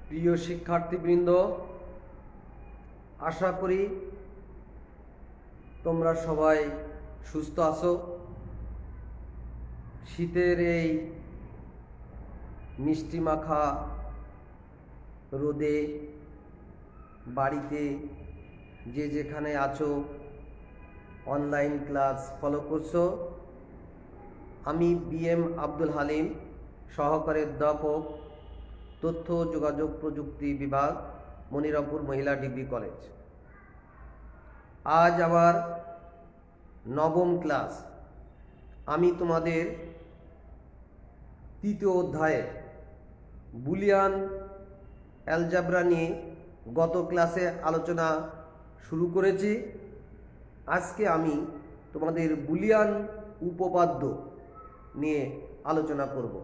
প্রিয় শিক্ষার্থীবৃন্দ, আশা করি তোমরা সবাই সুস্থ আছো। শীতের এই মিষ্টি মাখা রোদে বাড়িতে যে যেখানে আছো অনলাইন ক্লাস ফলো করছো। আমি BM আব্দুল হালিম, সহকারী অধ্যাপক, তথ্য যোগাযোগ প্রযুক্তি বিভাগ, মনিরামপুর মহিলা ডিগ্রি কলেজ। আজ আমার নবম ক্লাস। আমি তোমাদের তৃতীয় অধ্যায়ে বুলিয়ান অ্যালজেব্রা নিয়ে গত ক্লাসে আলোচনা শুরু করেছি। আজকে আমি তোমাদের বুলিয়ান উপপাদ্য নিয়ে আলোচনা করব।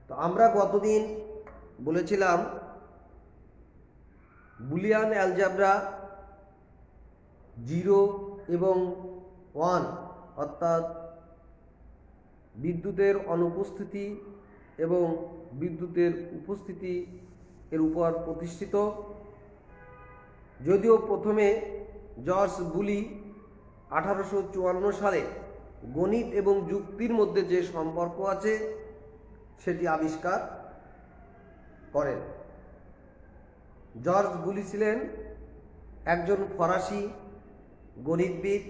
তো আমরা গতদিন বলেছিলাম বুলিয়ান অ্যালজেব্রা 0 এবং 1 অর্থাৎ বিদ্যুতের অনুপস্থিতি এবং বিদ্যুতের উপস্থিতি এর উপর প্রতিষ্ঠিত। যদিও প্রথমে জর্জ বুলি 1854 সালে গণিত এবং যুক্তির মধ্যে যে সম্পর্ক আছে সেটি আবিষ্কার করেন। জর্জ বুলি ছিলেন একজন ফরাসি গণিতবিদ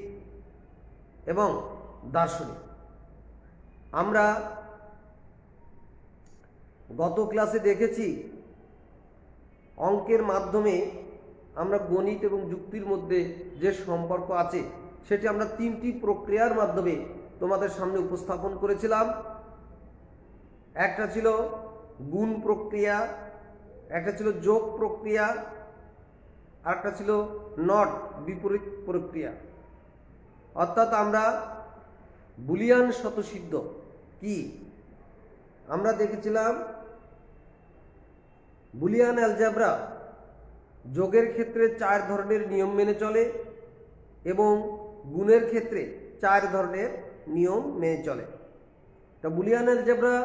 এবং দার্শনিক। আমরা গত ক্লাসে দেখেছি অঙ্কের মাধ্যমে আমরা গণিত এবং যুক্তির মধ্যে যে সম্পর্ক আছে সেটি আমরা 3টি প্রক্রিয়ার মাধ্যমে তোমাদের সামনে উপস্থাপন করেছিলাম। একটা ছিল গুণ প্রক্রিয়া, একটা ছিল যোগ প্রক্রিয়া, আর একটা ছিল নট বিপরীত প্রক্রিয়া। অর্থাৎ আমরা বুলিয়ান স্বতঃসিদ্ধ কি আমরা দেখেছিলাম। বুলিয়ান অ্যালজেব্রা যোগের ক্ষেত্রে 4 ধরনের নিয়ম মেনে চলে এবং গুণের ক্ষেত্রে 4 ধরনের নিয়ম মেনে চলে। তা বুলিয়ান অ্যালজেব্রা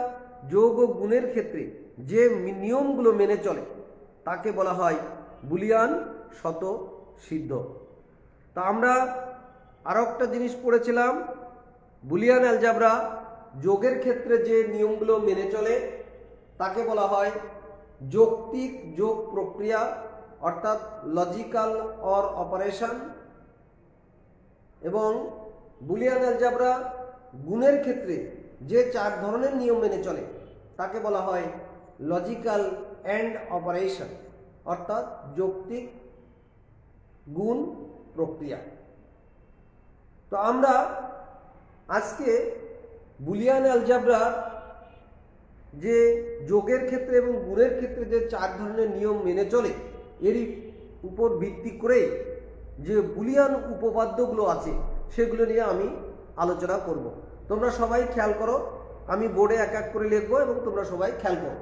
যোগ ও গুণের ক্ষেত্রে যে নিয়মগুলো মেনে চলে তাকে বলা হয় বুলিয়ান স্বতঃসিদ্ধ। তা আমরা আরও একটা জিনিস পড়েছিলাম, বুলিয়ান অ্যালজেব্রা যোগের ক্ষেত্রে যে নিয়মগুলো মেনে চলে তাকে বলা হয় যৌক্তিক যোগ প্রক্রিয়া অর্থাৎ লজিক্যাল অর অপারেশন, এবং বুলিয়ান অ্যালজেব্রা গুণের ক্ষেত্রে যে 4 ধরনের নিয়ম মেনে চলে তাকে বলা হয় লজিক্যাল অ্যান্ড অপারেশন অর্থাৎ যৌক্তিক গুণ প্রক্রিয়া। তো আমরা আজকে বুলিয়ান অ্যালজেব্রা যে যোগের ক্ষেত্রে এবং গুণের ক্ষেত্রে যে 4 ধরনের নিয়ম মেনে চলে এরই উপর ভিত্তি করে যে বুলিয়ান উপপাদ্যগুলো আছে সেগুলো নিয়ে আমি আলোচনা করব। তোমরা সবাই খেয়াল করো, আমি বোর্ডে এক এক করে লিখবো এবং তোমরা সবাই খেয়াল করো।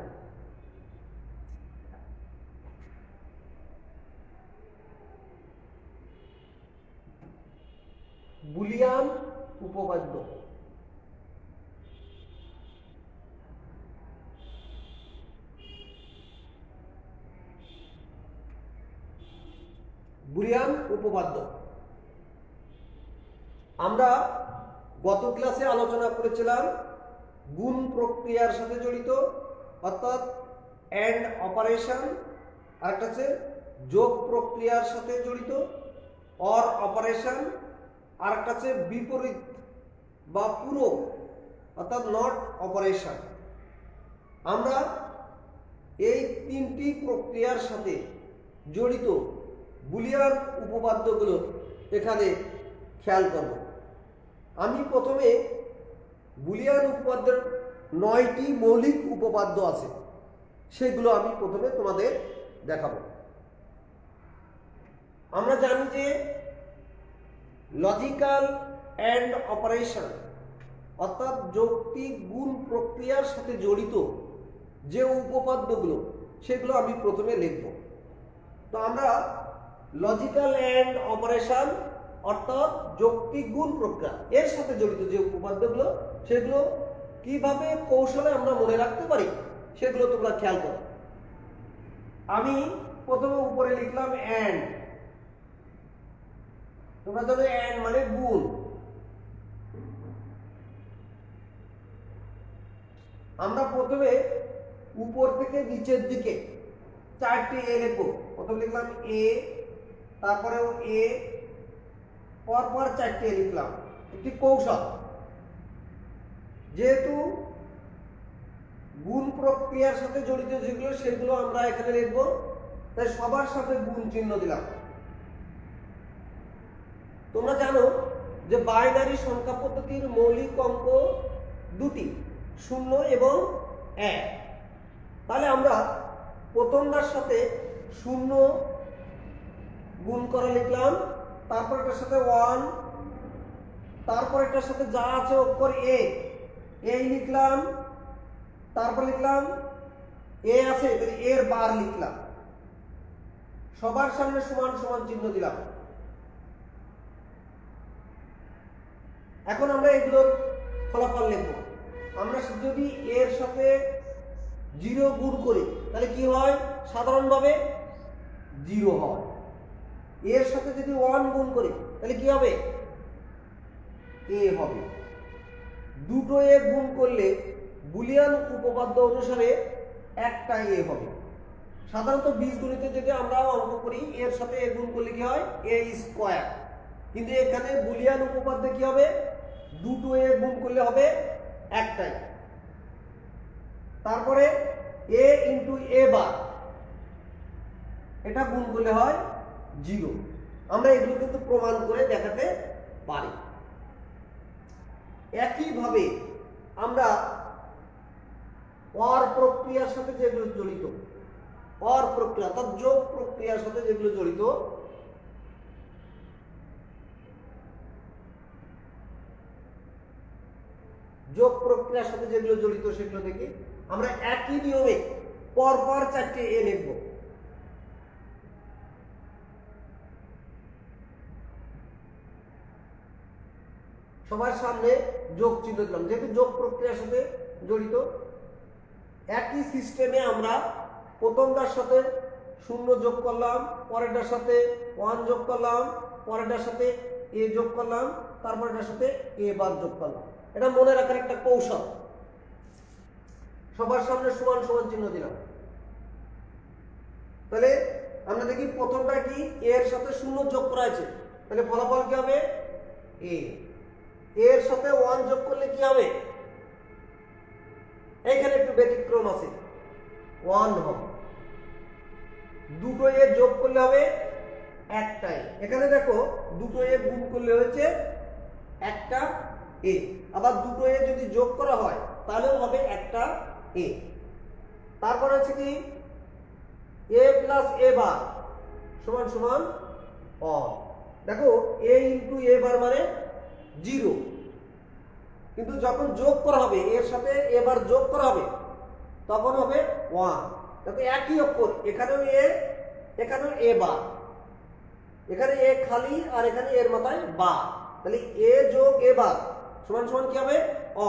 বুলিয়ান উপপাদ্য। বুলিয়ান উপপাদ্য আমরা গত ক্লাসে আলোচনা করেছিলাম গুণ প্রক্রিয়ার সাথে জড়িত অর্থাৎ অ্যান্ড অপারেশন, আর একটা হচ্ছে যোগ প্রক্রিয়ার সাথে জড়িত অর অপারেশন, আর একটা হচ্ছে বিপরীত বা পুরো অর্থাৎ নট অপারেশন। আমরা এই 3টি প্রক্রিয়ার সাথে জড়িত বুলিয়ান উপপাদ্যগুলো এখানে খেয়াল করব। আমি প্রথমে বুলিয়ান উপপাদ্যের 9টি মৌলিক উপপাদ্য আছে সেগুলো আমি প্রথমে তোমাদের দেখাবো। আমরা জানি যে লজিক্যাল অ্যান্ড অপারেশন অর্থাৎ যৌক্তিক গুণ প্রক্রিয়ার সাথে জড়িত যে উপপাদ্যগুলো সেগুলো আমি প্রথমে লিখব। তো আমরা লজিক্যাল অ্যান্ড অপারেশন অর্থাৎ যৌক্তিক গুণ প্রক্রিয়া এর সাথে জড়িত যে উপপাদ্যগুলো সেগুলো কিভাবে কৌশলে আমরা মনে রাখতে পারি সেগুলো তোমরা খেয়াল করো। আমি প্রথমে উপরে লিখলাম এন্ড, তোমরা জানো এন্ড মানে গুণ। আমরা প্রথমে উপর থেকে নিচের দিকে 4টি এ লিখবো। প্রথমে লিখলাম এ, তারপরেও এ, পরপর 4টি এ লিখলাম। একটি কৌশল, যেহেতু গুণ প্রক্রিয়ার সাথে জড়িত যেগুলো সেগুলো আমরা এখানে লিখবো, তাই সবার সাথে গুণ চিহ্ন দিলাম। তোমরা জানো যে বাইনারি সংখ্যা পদ্ধতির মৌলিক অঙ্ক দুটি, 0 এবং 1। তাহলে আমরা প্রথমটার সাথে 0 গুণ করে লিখলাম, তারপর এটার সাথে 1, তারপর এটার সাথে যা আছে অক্ষর এ, এই লিখলাম, তারপর লিখলাম এ আছে এর বার লিখলাম, সবার সামনে সমান সমান চিহ্ন দিলাম। এখন আমরা এগুলোর ফলাফল লিখব। আমরা যদি এর সাথে 0 গুণ করি তাহলে কি হয়? সাধারণভাবে 0 হয়। এর সাথে যদি 1 গুণ করি তাহলে কি হবে? এ হবে। দুটো এ গুণ করলে বুলিয়ান উপপাদ্য অনুসারে একটা এ হবে। সাধারণত বীজগণিতে যদি আমরা অঙ্ক করি এর সাথে এ গুণ করলে কি হয়? এ স্কয়ার। কিন্তু এখানে বুলিয়ান উপপাদ্যে কি হবে? দুটো এ গুণ করলে হবে একটাই। তারপরে এ ইন্টু এ বার, এটা গুণ করলে হয় 0। আমরা এগুলো কিন্তু প্রমাণ করে দেখাতে পারি। একইভাবে আমরা অর প্রক্রিয়ার সাথে যেগুলো জড়িত, অর প্রক্রিয়া অর্থাৎ যোগ প্রক্রিয়ার সাথে যেগুলো জড়িত, যোগ প্রক্রিয়ার সাথে যেগুলো জড়িত সেগুলো দেখি। আমরা একই নিয়মে পরপর 4টে এ লিখব। সবার সামনে যোগ চিহ্ন দিলাম, যেহেতু যোগ প্রক্রিয়ার সাথে জড়িত। একই সিস্টেমে আমরা প্রথমটার সাথে 0 যোগ করলাম, পরেরটার সাথে 1 যোগ করলাম, পরেরটার সাথে এ যোগ করলাম, তারপর এটার সাথে এ বার যোগ করলাম। এটা মনে রাখার একটা কৌশল। সবার সামনে সমান সমান চিহ্ন দিলাম। তাহলে আমরা দেখি প্রথমটা কি? এর সাথে 0 যোগ করা আছে, তাহলে ফলাফল কি হবে? এ। এর সাথে 1 যোগ করলে কি হবে? এইখানে একটু ব্যতিক্রম আছে, 1 হবে। দুটো এ যোগ করলে হবে একটাই। এখানে দেখো দুটো এ গুণ করলে হয়েছে একটা এ, আবার দুটো এ যদি যোগ করা হয় তাহলেও হবে একটা এ। তারপর হচ্ছে কি? এ প্লাস এ বার সমান সমান অন। দেখো এ ইন্টু এ বার মানে 0, কিন্তু যখন যোগ করা হবে এর সাথে এ বার যোগ করা হবে তখন হবে 1। দেখো একই অক্ষর, এখানেও এ, এখানেও এ বার, এখানে এ খালি আর এখানে এর মাথায় বার, তাহলে এ যোগ এ বার সমান সমান কি হবে?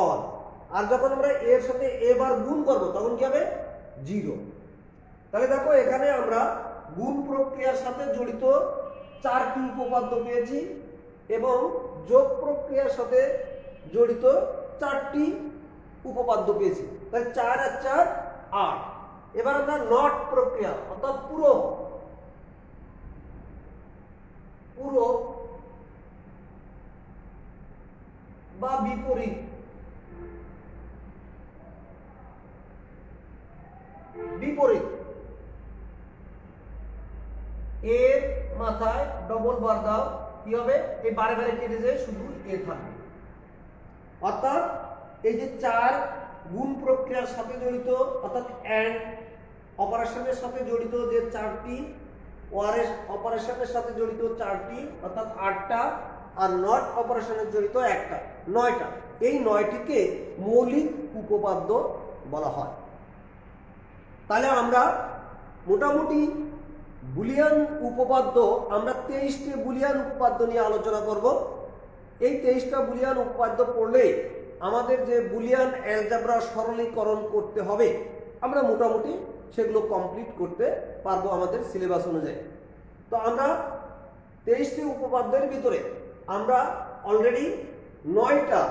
অন। আর যখন আমরা এর সাথে এ বার গুণ করব তখন কি হবে? 0। তাহলে দেখো এখানে আমরা গুণ প্রক্রিয়ার সাথে জড়িত 4টি উপপাদ্য পেয়েছি এবং যোগ প্রক্রিয়ার সাথে জড়িত 4টি উপপাদ্য পেয়েছি। তাহলে 4 আর 4 8। এবার আমরা নট প্রক্রিয়া অর্থাৎ পুরো বা বিপরীত এর মাথায় ডবল বার দাও, কি হবে? এই বারে বারে কেটে যায়, শুধু এ থাকবে। অর্থাৎ এই যে 4 গুণ প্রক্রিয়ার সাথে জড়িত অর্থাৎ এন্ড অপারেশনের সাথে জড়িত যে 4টি, ওয়ার অপারেশনের সাথে জড়িত 4টি অর্থাৎ 8টা, আর নট অপারেশনের জড়িত একটা, 9টা। এই 9টিকে মৌলিক উপপাদ্য বলা হয়। তাহলে আমরা মোটামুটি বুলিয়ান উপপাদ্য, আমরা 23টি বুলিয়ান উপপাদ্য নিয়ে আলোচনা করব। এই 23টা বুলিয়ান উপপাদ্য পড়লে আমাদের যে বুলিয়ান অ্যালজেব্রা সরলীকরণ করতে হবে আমরা মোটামুটি সেগুলো কমপ্লিট করতে পারবো আমাদের সিলেবাস অনুযায়ী। তো আমরা 23টি উপপাদ্যের ভিতরে আমরা অলরেডি 9টা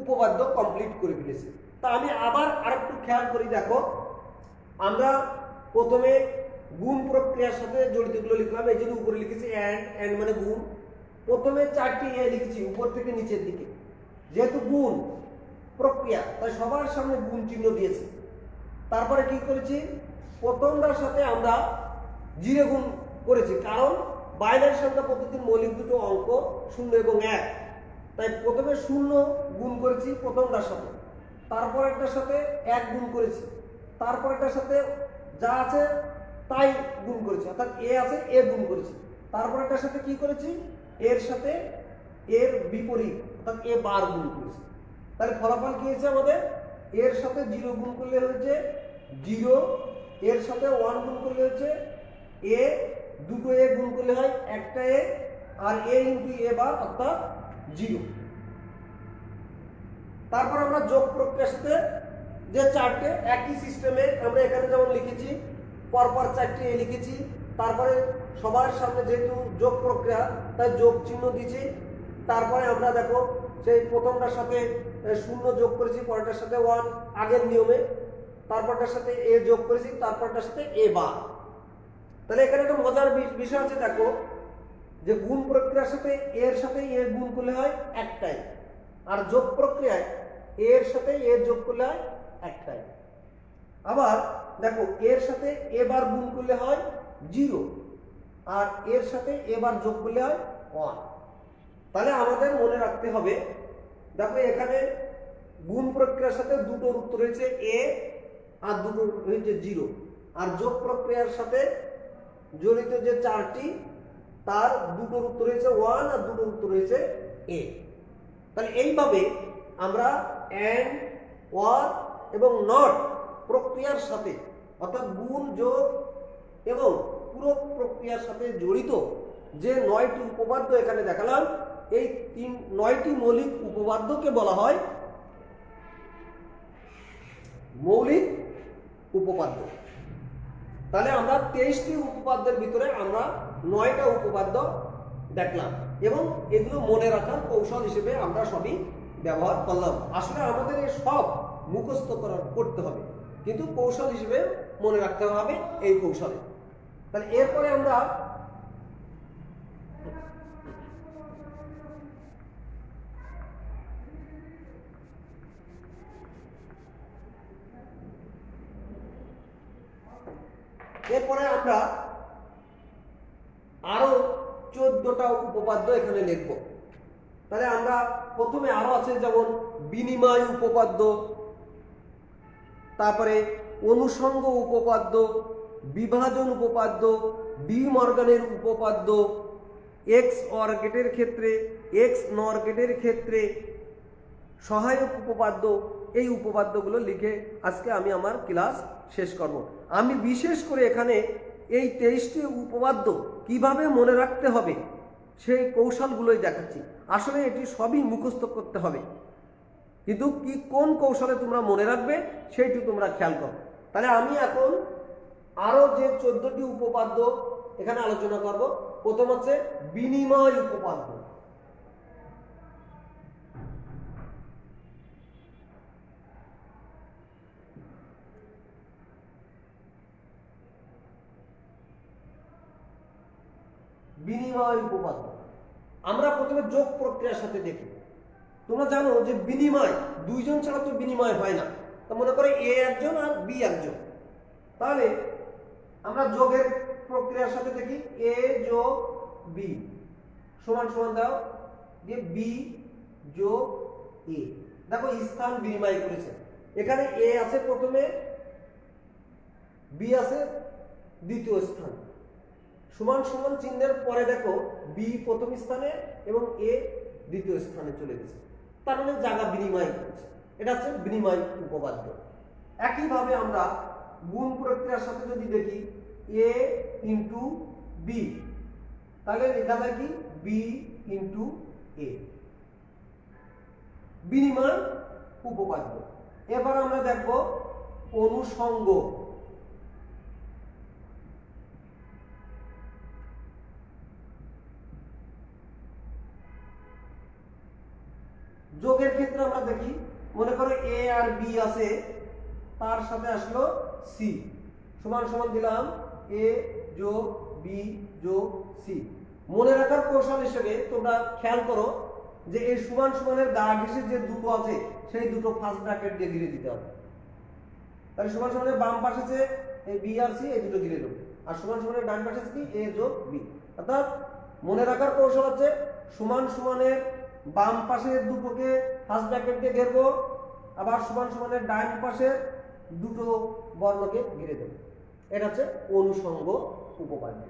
উপপাদ্য কমপ্লিট করে ফেলেছি। তা আমি আবার আরেকটু খেয়াল করি, দেখো আমরা প্রথমে গুণ প্রক্রিয়ার সাথে জড়িতগুলো লিখলাম, এই জন্য উপরে লিখেছি অ্যান্ড মানে গুণ। প্রথমে 4টি এ লিখেছি উপর থেকে নিচের দিকে, যেহেতু গুণ প্রক্রিয়া তাই সবার সামনে গুণ চিহ্ন দিয়েছি। তারপরে কি করেছি, প্রথমটার সাথে আমরা 0 গুণ করেছি, কারণ বাইনারি সংখ্যা পদ্ধতির মৌলিক দুটো অঙ্ক 0 এবং 1, তাই প্রথমে 0 গুণ করেছি প্রথমটার সাথে, তারপর একটার সাথে 1 গুণ করেছি, তারপর একটার সাথে যা আছে তাই গুণ করেছি, অর্থাৎ এ আছে এ গুণ করেছি, তারপর একটার সাথে কি করেছি, এর সাথে এর বিপরীত অর্থাৎ এ বার গুণ করেছি। তাহলে ফলাফল কি হয়েছে আমাদের, এর সাথে 0 গুণ করলে হয়েছে 0, এর সাথে 1 গুণ করলে হচ্ছে এ, দুটো এ গুণ করলে হয় একটা এ, আর এ ইন্টু এ বার অর্থাৎ 0। তারপর আমরা যোগ প্রক্রিয়ার সাথে যে 4টে একই সিস্টেমে আমরা এখানে যেমন লিখেছি পরপর 4টে এ লিখেছি, তারপরে সবার সামনে যেহেতু যোগ প্রক্রিয়া তাই যোগ চিহ্ন দিয়েছি। তারপরে আমরা দেখো সেই প্রথমটার সাথে 0 যোগ করেছি, পরেরটার সাথে 1 আগের নিয়মে, তারপরটার সাথে এ যোগ করেছি, তারপরটার সাথে এ বার। তাহলে এখানে একটা মজার বিষয় আছে, দেখো যে গুণ প্রক্রিয়ার সাথে এর সাথে এ গুণ করলে হয় একটাই, আর যোগ প্রক্রিয়ায় এর সাথে এ যোগ করলে হয় একটাই। আবার দেখো এর সাথে এ বার গুণ করলে হয় 0, আর এর সাথে এ বার যোগ করলে হয় 1। তাহলে আমাদের মনে রাখতে হবে, দেখো এখানে গুণ প্রক্রিয়ার সাথে দুটোর উত্তর রয়েছে এ আর দুটো রয়েছে 0, আর যোগ প্রক্রিয়ার সাথে জড়িত যে 4টি তার দুটোর উত্তর রয়েছে 1 আর দুটোর উত্তর রয়েছে এ। তাহলে এইভাবে আমরা অ্যান্ড, অর এবং নট প্রক্রিয়ার সাথে অর্থাৎ গুণ, যোগ এবং পূরক প্রক্রিয়ার সাথে জড়িত যে 9টি উপপাদ্য এখানে দেখালাম, এই 9টি মৌলিক উপপাদ্যকে বলা হয় মৌলিক উপপাদ্য। তাহলে আমরা 23টি উপপাদ্যের ভিতরে আমরা 9টা উপপাদ্য দেখলাম এবং এগুলো মনে রাখার কৌশল হিসেবে আমরা সবই ব্যবহার করলাম। আসলে আমাদের এই সব মুখস্থ করতে হবে, কিন্তু কৌশল হিসেবে মনে রাখতে হবে এই কৌশলে। তাহলে এরপরে আমরা আরো 14টা উপপাদ্য এখানে লিখব। তাহলে আমরা প্রথমে আরো আছে যেমন বিনিময় উপপাদ্য, তারপরে অনুষঙ্গ উপপাদ্য, বিভাজন উপপাদ্য, ডি মর্গানের উপপাদ্য, এক্স অর গেটের ক্ষেত্রে, এক্স নর গেটের ক্ষেত্রে সহায়ক উপপাদ্য। এই উপপাদ্যগুলো লিখে আজকে আমি আমার ক্লাস শেষ করব। আমি বিশেষ করে এখানে এই 23টি উপপাদ্য কিভাবে মনে রাখতে হবে সেই কৌশলগুলোই দেখাচ্ছি। আসলে এটি সবই মুখস্থ করতে হবে, কিন্তু কোন কৌশলে তোমরা মনে রাখবে সেইটি তোমরা খেয়াল করো। তাহলে আমি এখন আরো যে 14টি উপপাদ্য এখানে আলোচনা করব। প্রথম হচ্ছে বিনিময় উপপাদ্য। বিনিময় উপপাদ্য আমরা প্রথমে যোগ প্রক্রিয়ার সাথে দেখি। তোমরা জানো যে বিনিময় দুইজন ছাড়া তো বিনিময় হয় না। তা মনে করে এ একজন আর বি একজন, তাহলে আমরা যোগের প্রক্রিয়ার সাথে দেখি এ যোগ বি সমান সমান দাও যে বি যোগ এ। দেখো স্থান বিনিময় করেছে, এখানে এ আছে প্রথমে, বি আছে দ্বিতীয় স্থান, সমান সমান চিহ্নের পরে দেখো বি প্রথম স্থানে এবং এ দ্বিতীয় স্থানে চলে গেছে, তার মানে জায়গা বিনিময় করেছে। এটা হচ্ছে বিনিময় উপপাদ্য। একইভাবে আমরা গুণ প্রক্রিয়ার সাথে যদি দেখি এ ইন্টু বি, তাহলে লেখা যায় কি বি ইন্টু এ, বিনিময় উপপাদ্য। এবার আমরা দেখব অনুষঙ্গ। যোগের ক্ষেত্রে আমরা দেখি, মনে করো এ আর বি আছে, তার সাথে আসলো সি, সমান সমান দিলাম এ যোগ বি যোগ সি। মনে রাখার কৌশল হিসেবে তোমরা খেয়াল করো যে এই সমান সমানের গা ঘেঁষে যে দুটো আছে সেই দুটো ফার্স্ট ব্র্যাকেট দিয়ে ঘিরে দিতে হবে। তাহলে সমান সমানের বাম পাশে আছে এই বি আর সি, এই দুটো ঘিরে দেবো, আর সমান সমানের ডান পাশে আছে কি এ যোগ বি। অর্থাৎ মনে রাখার কৌশল হচ্ছে সমান সমানের বাম পাশের দুটোকে ফার্স্ট ব্র্যাকেট দিয়ে ঘেরবো, আবার সমান সমানের ডান পাশের দুটো বর্ণকে ঘিরে দেবো। এটা হচ্ছে অনুষঙ্গ উপপাদ্য।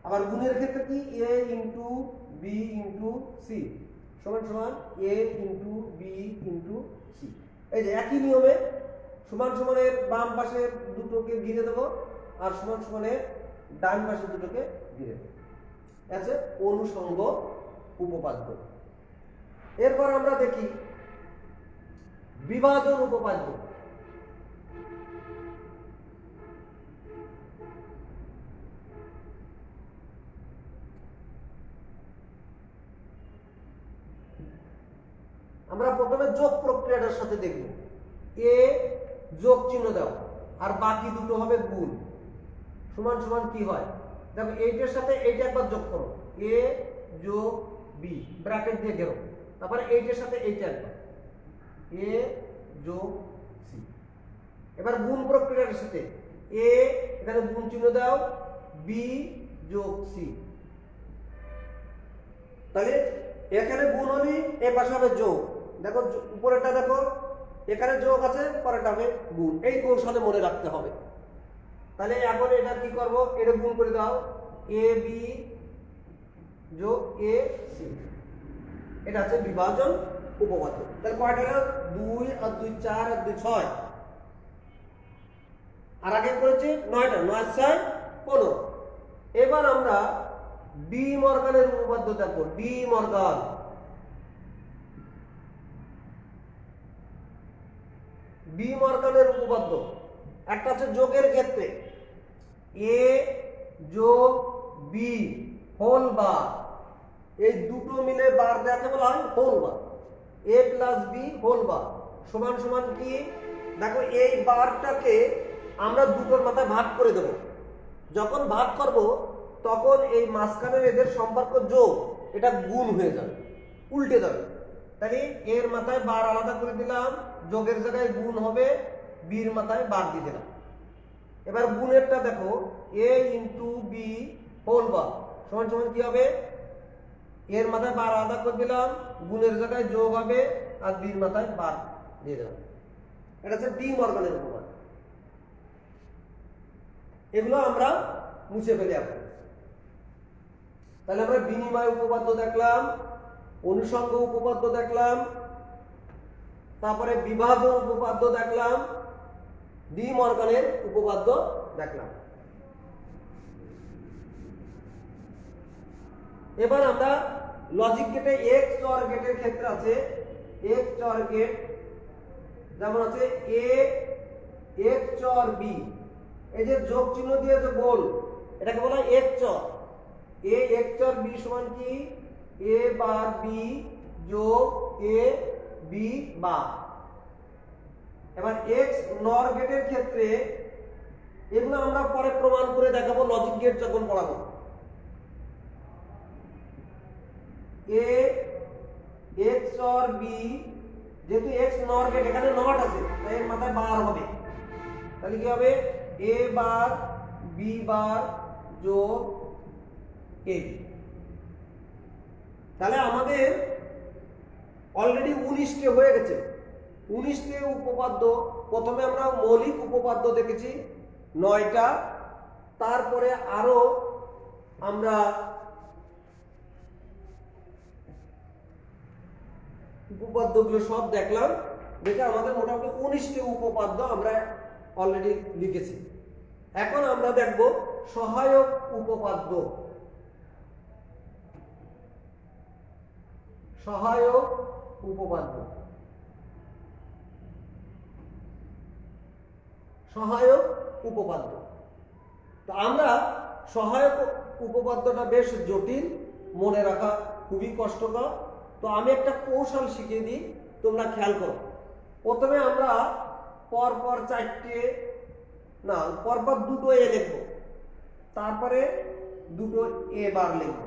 আবার গুণের ক্ষেত্রে কি এ ইন্টু বি ইন্টু সি সমান সমান এ ইন্টু বি ইন্টু সি। এই যে একই নিয়মে সমান সমানের বাম পাশের দুটোকে ঘিরে দেবো আর সমান সমানের ডান পাশের দুটোকে ঘিরে দেবো। আছে অনুষঙ্গ উপপাদ্য। এরপর আমরা দেখি বিভাজন উপপাদ্য। আমরা প্রথমে যোগ প্রক্রিয়াটার সাথে দেখব। এ যোগ চিহ্ন দাও আর বাকি দুটো হবে গুণ, সমান সমান কি হয় দেখো, এইটার সাথে এইটা একবার যোগ করো, এ যোগ বি ব্র্যাকেট দিয়ে ঘেরো, তারপরে এইটার সাথে এইটা একবার এ যোগ সি। এবার গুণ প্রক্রিয়ার সাথে এ এখানে গুণ চিহ্ন দাও, বি যোগ সি। তাহলে এখানে গুণ হলি এ পাশে হবে যোগ, দেখো উপরেরটা দেখো এখানে যোগ আছে, পরেরটা হবে গুণ। এই কৌশলে মনে রাখতে হবে। তাহলে এখন এটা কি করব, এটা গুণ করে দাও, এ বি যোগ এ সি। এটা হচ্ছে বিভাজন উপপাদ্য। তাহলে কয়টা হলো, 2 আর 2 4 আর 2 6, আর আগে করেছি 9টা, 9 6 15। এবার আমরা ডি মর্গানের উপপাদ্য দেখো। ডি মর্গান, ডি মর্গানের উপপাদ্য একটা আছে যোগের ক্ষেত্রে এ যোগ বি হোল বার, এই দুটো মিলে বার দেখাতে বলা হয় হোল বার। এ প্লাস বি হোল বার সমান সমান কি দেখো, এই বারটাকে আমরা দুটোর মাথায় ভাগ করে দেব। যখন ভাগ করব তখন এই মাঝখানের এদের সম্পর্ক যোগ, এটা গুণ হয়ে যাবে, উল্টে যাবে। তাহলে এর মাথায় বার আলাদা করে দিলাম, যোগের জায়গায় গুণ হবে, বির মাথায় বার দিয়ে দিলাম। এবার গুণেরটা দেখো, এ ইন্টু বি হোল বার সমান সমান কি হবে, এর মাথায় বার আলাদা করে দিলাম, গুণের জায়গায় যোগ হবে, আর বির মাথায় বার দিয়ে দিলাম। এটা হচ্ছে ডি মর্গানের উপপাদ্য। এগুলো আমরা মুছে ফেলে এখন। তাহলে আমরা বিনিময় উপপাদ্য দেখলাম, অনুষঙ্গ উপপাদ্য দেখলাম, তারপরে বিভাজন উপপাদ্য দেখলাম, ডি মর্গানের উপপাদ্য দেখলাম। এবার আমরা লজিক গেটে এক্স অর গেটের ক্ষেত্রে আছে এক্স অর গেট, যেমন আছে এ এক্স অর বি, এই যে যোগ চিহ্ন দিয়ে যে গোল, এটাকে বলা হয় XOR. A XOR B সমান কি এ বার বি যোগ এ বি বার। এবার এক্স নর গেটের ক্ষেত্রে এগুলো আমরা পরে প্রমাণ করে দেখাবো লজিক গেট যখন পড়াবো। এ এক্স অর বি, যেহেতু এক্স নর গেট এখানে নট আছে তাই এর মাথায় বার হবে, তাহলে কি হবে এ বার বি বার যোগ এ। তাহলে আমাদের অলরেডি 19টে হয়ে গেছে। 19টে উপপাদ্য, প্রথমে আমরা মৌলিক উপপাদ্য দেখেছি 9টা, তারপরে আরো আমরা উপপাদ্যগুলো সব দেখলাম, দেখে আমাদের মোটামুটি 19টে উপপাদ্য আমরা অলরেডি লিখেছি। এখন আমরা দেখব সহায়ক উপপাদ্য। সহায়ক উপপাদ্য সহায়ক উপপাদ্য। তো আমরা সহায়ক উপপাদ্যটা বেশ জটিল, মনে রাখা খুবই কষ্টকর। তো আমি একটা কৌশল শিখিয়ে দিই, তোমরা খেয়াল করো। প্রথমে আমরা পরপর দুটো এ লিখবো, তারপরে দুটো এ বার লিখবো।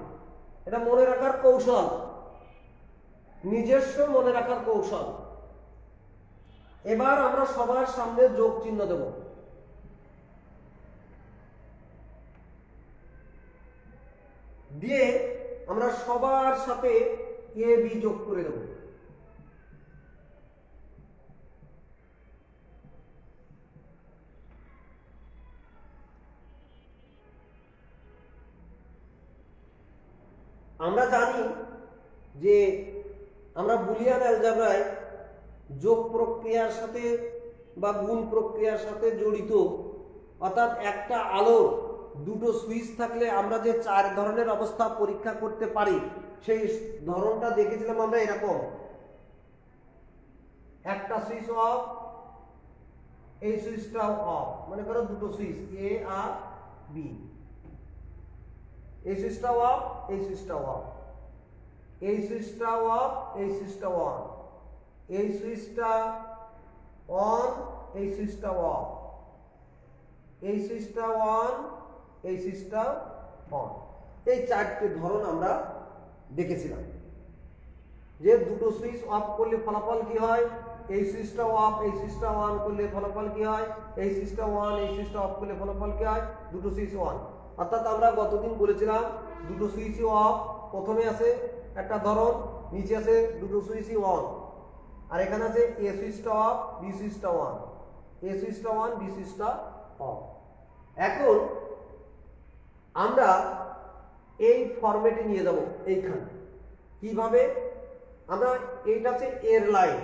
এটা মনে রাখার কৌশল, নিজস্ব মনে রাখার কৌশল। এবার আমরা সবার সামনে যোগ চিহ্ন দেব। দিয়ে আমরা সবার সাথে এ বি যোগ করে দেব। আমরা জানি যে আমরা বুলিয়ান অ্যালজেব্রায় যোগ প্রক্রিয়ার সাথে বা গুণ প্রক্রিয়ার সাথে জড়িত, অর্থাৎ একটা আলোর দুটো সুইচ থাকলে আমরা যে 4 ধরনের অবস্থা পরীক্ষা করতে পারি, সেই ধরনটা দেখেছিলাম আমরা এরকম। একটা সুইচ অফ, এই সুইচটাও অফ, মনে করো দুটো সুইচ এ আর বি, এই সুইচটা অফ, এই সুইচটা অফ, এই সুইচটা অফ, এই সুইচটা অন, এই সুইচটা অন, এই সুইচটা অফ, এই সুইচটা অন, এই সুইচটা অন। এই 4টে ধরন আমরা দেখেছিলাম। যে দুটো সুইচ অফ করলে ফলাফল কি হয়, এই সুইচটা অফ, এই সুইচটা অন করলে ফলাফল কি হয়, এই সুইচটা অন, এই সুইচটা অফ করলে ফলাফল কি হয়, দুটো সুইচ অন। অর্থাৎ আমরা গতদিন বলেছিলাম দুটো সুইচই অফ, প্রথমে আছে একটা ধরন, নিচে আছে দুটো সুইচই অন, আর এখানে আছে এ সুইচটা অফ, বি সুইচটা অন, এ সুইচটা অন, বি সুইচটা অফ। এখন আমরা এই ফরম্যাটে নিয়ে যাব। এইখানে কিভাবে আমরা, এইটা আছে এর লাইন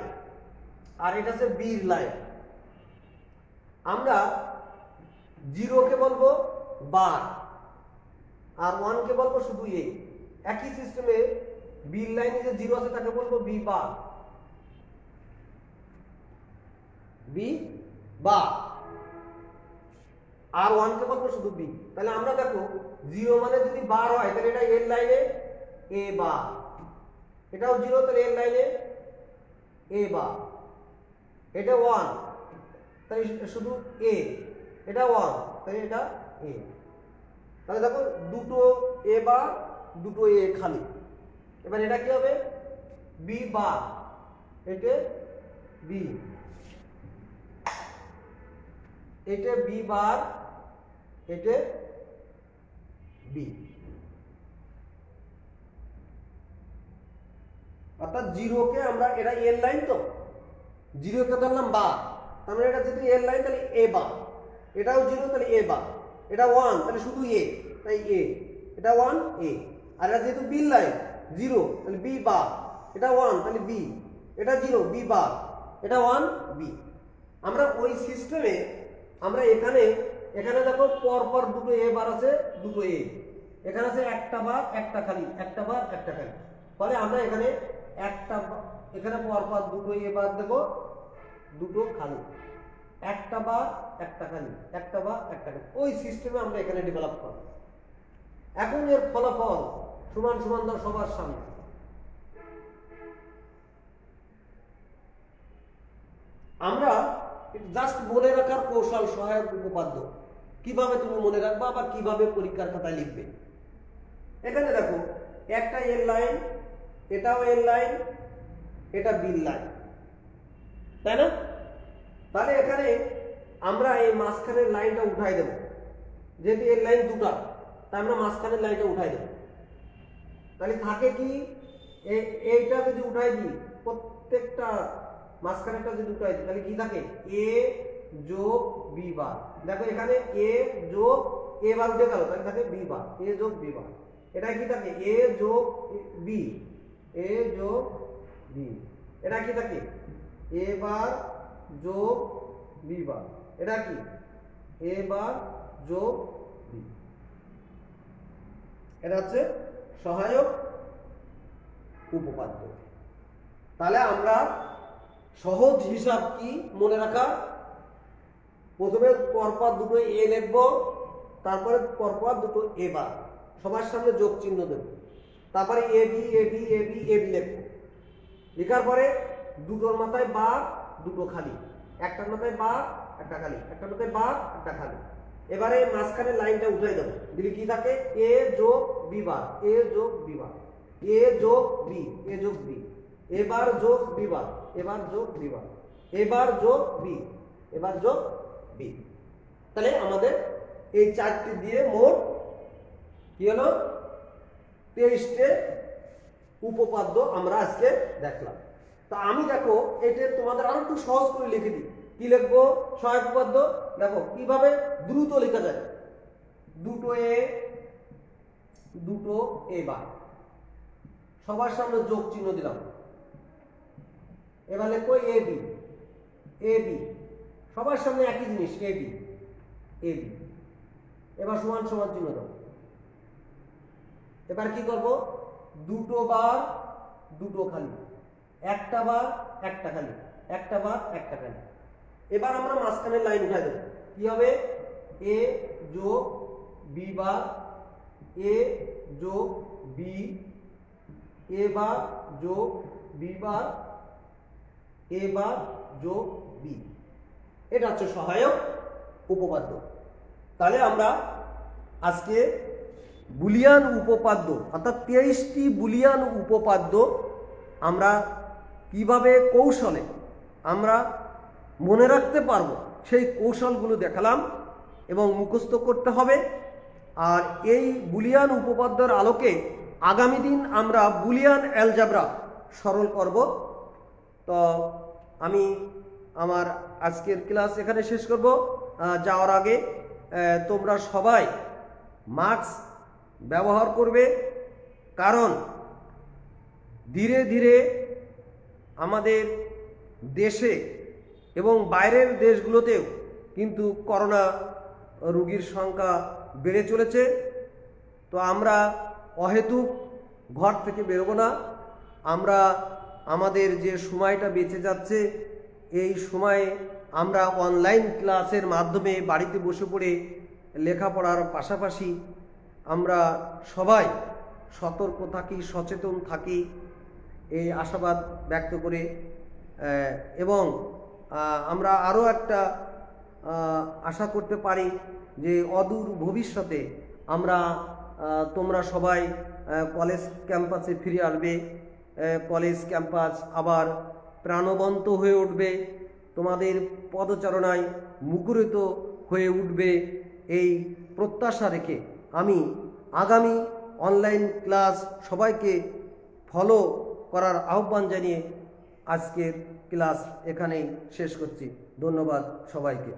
আর এটা আছে বির লাইন। আমরা 0 কে বলবো বার আর 1 কে বলবো শুধু এ। একই সিস্টেমে বির লাইনে যে 0 আছে তাকে বলবো বি বার, বি বার, আর 1 কে বলবো শুধু বি। তাহলে আমরা দেখো 0 মানে যদি বার হয় তাহলে এটা এর লাইনে এ বার, এটাও 0 তাহলে এর লাইনে এ বার, এটা 1 তাহলে শুধু এ, এটা 1 তাহলে এটা এ। তাহলে দেখো দুটো এ বার, দুটো এ খালি। এবার এটা কি হবে, বি বার, এটা বি, এটা বি বার, এটা বি। অর্থাৎ 0 কে আমরা, এটা এর লাইন, তো 0 কে ধরলাম বার, তার মানে এটা যদি এর লাইন তাহলে এ বার, এটাও 0 তাহলে এ বার, এটা 1 তাহলে শুধু এ, তাই এ, এটা 1 এ। আর এটা যেহেতু বি লাইন 0 তাহলে বি বার, এটা 1 তাহলে বি, এটা 0 বি বার, এটা 1 বি। আমরা ওই সিস্টেমে আমরা এখানে দেখো পরপর দুটো এ বার আছে, দুটো এ, এখানে আছে একটা বার একটা খালি, একটা বার একটা খালি। ফলে আমরা এখানে এখানে পরপর দুটো এ বার দেবো, দুটো খালি, একটা বার একটা খালি, একটা বার একটা খালি। ওই সিস্টেমে আমরা এখানে ডেভেলপ করব। এখন এর ফলাফল সমান সমান দাও সবার সামনে। আমরা জাস্ট মনে রাখার কৌশল, সহায়ক উপপাদ্য কিভাবে তুমি মনে রাখবা বা কিভাবে পরীক্ষার খাতায় লিখবে। এখানে দেখো একটা এর লাইন, এটাও এর লাইন, এটা বির লাইন, তাই না? তাহলে এখানে আমরা এই মাঝখানের লাইনটা উঠাই দেব, যেহেতু এর লাইন দুটা তাই আমরা মাঝখানের লাইনটা উঠাই দেব। তাহলে থাকে কি, এইটা যদি উঠাই দিই, প্রত্যেকটা মাঝখানেরটা যদি উঠাই দিই তাহলে কি থাকে, এ যোগ বি বার। দেখো এখানে এ যোগ এ বার উঠে গেল, তাহলে থাকে বি বার, এ যোগ বি বার। এটা কি থাকে, এ যোগ বি, এ যোগ বি। এটা কি থাকে, এ বার যোগ বি বার। এটা কি, এ বার যোগ বি। এটা হচ্ছে সহায়ক উপপাদ্য। তাহলে আমরা সহজ হিসাব কি মনে রাখা, প্রথমে পরপর দুটো এ লিখবো, তারপরে পরপর দুটো এ বার, সবার সামনে যোগ চিহ্ন দেবো, তারপরে A B A B A B A B লিখবো। লেখার পরে দুটোর মাথায় বার, দুটো খালি, একটার মাথায় বার, একটা খালি, একটার মাথায় বার, একটা খালি। এবারে মাঝখানে লাইনটা উঠাই দেবো, দিলে কি থাকে এ যোগ বি বার, এ যোগ বি বার, এ যোগ বি, এ যোগ বি, এবার যোগ বি বার, এবার যোগ বি বার, এবার যোগ বি, এবার যোগ বি। তাহলে আমাদের এই চারটি দিয়ে মোট কি হলো 23টে উপপাদ্য আমরা আজকে দেখলাম। তা আমি দেখো এটা তোমাদের আরো একটু সহজ করে লিখে দিই। কি লিখবো? সহায়ক উপপাদ্য। দেখো কিভাবে দ্রুত লেখা যায়। দুটো এ, দুটো এ বার, সবার সামনে যোগ চিহ্ন দিলাম। এবার লিখবো এ বি, এ বি, সবার সামনে একই জিনিস এ বি, এ বি। এবার সমান সমান চিহ্ন দাও। এবার কি করব? দুটো বার, দুটো খালি, একটা বার, একটা খালি, একটা বার, একটা খালি। এবার আমরা মাঝখানে লাইন উঠাই দেব। কি হবে? এ যোগ বি বার, এ যোগ বি, এ বার যোগ বি বার, এ বার যোগ বি। এটা হচ্ছে সহায়ক উপপাদ্য। তাহলে আমরা আজকে বুলিয়ান উপপাদ্য অর্থাৎ 23টি বুলিয়ান উপপাদ্য আমরা কিভাবে কৌশলে আমরা মনে রাখতে পারবো সেই কৌশলগুলো দেখালাম এবং মুখস্থ করতে হবে। আর এই বুলিয়ান উপপাদ্যের আলোকে আগামী দিন আমরা বুলিয়ান অ্যালজেব্রা সরল করব। তো আমি আমার আজকের ক্লাস এখানে শেষ করব। যাওয়ার আগে তোমরা সবাই মাস্ক ব্যবহার করবে, কারণ ধীরে ধীরে আমাদের দেশে এবং বাইরের দেশগুলোতেও কিন্তু করোনা রোগীর সংখ্যা বেড়ে চলেছে। তো আমরা অহেতুক ঘর থেকে বেরোবো না। আমরা আমাদের যে সময়টা বেঁচে যাচ্ছে এই সময়ে আমরা অনলাইন ক্লাসের মাধ্যমে বাড়িতে বসে পড়ে লেখাপড়ার পাশাপাশি আমরা সবাই সতর্ক থাকি, সচেতন থাকি, এই আশাবাদ ব্যক্ত করে এবং আমরা আরও একটা আশা করতে পারি যে অদূর ভবিষ্যতে আমরা তোমরা সবাই কলেজ ক্যাম্পাসে ফিরে আসবে, কলেজ ক্যাম্পাস আবার প্রাণবন্ত হয়ে উঠবে, তোমাদের পদচারণায় মুখরিত হয়ে উঠবে। এই প্রত্যাশা রেখে আমি আগামী অনলাইন ক্লাস সবাইকে ফলো করার আহ্বান জানিয়ে আজকের ক্লাস এখানেই শেষ করছি। ধন্যবাদ সবাইকে।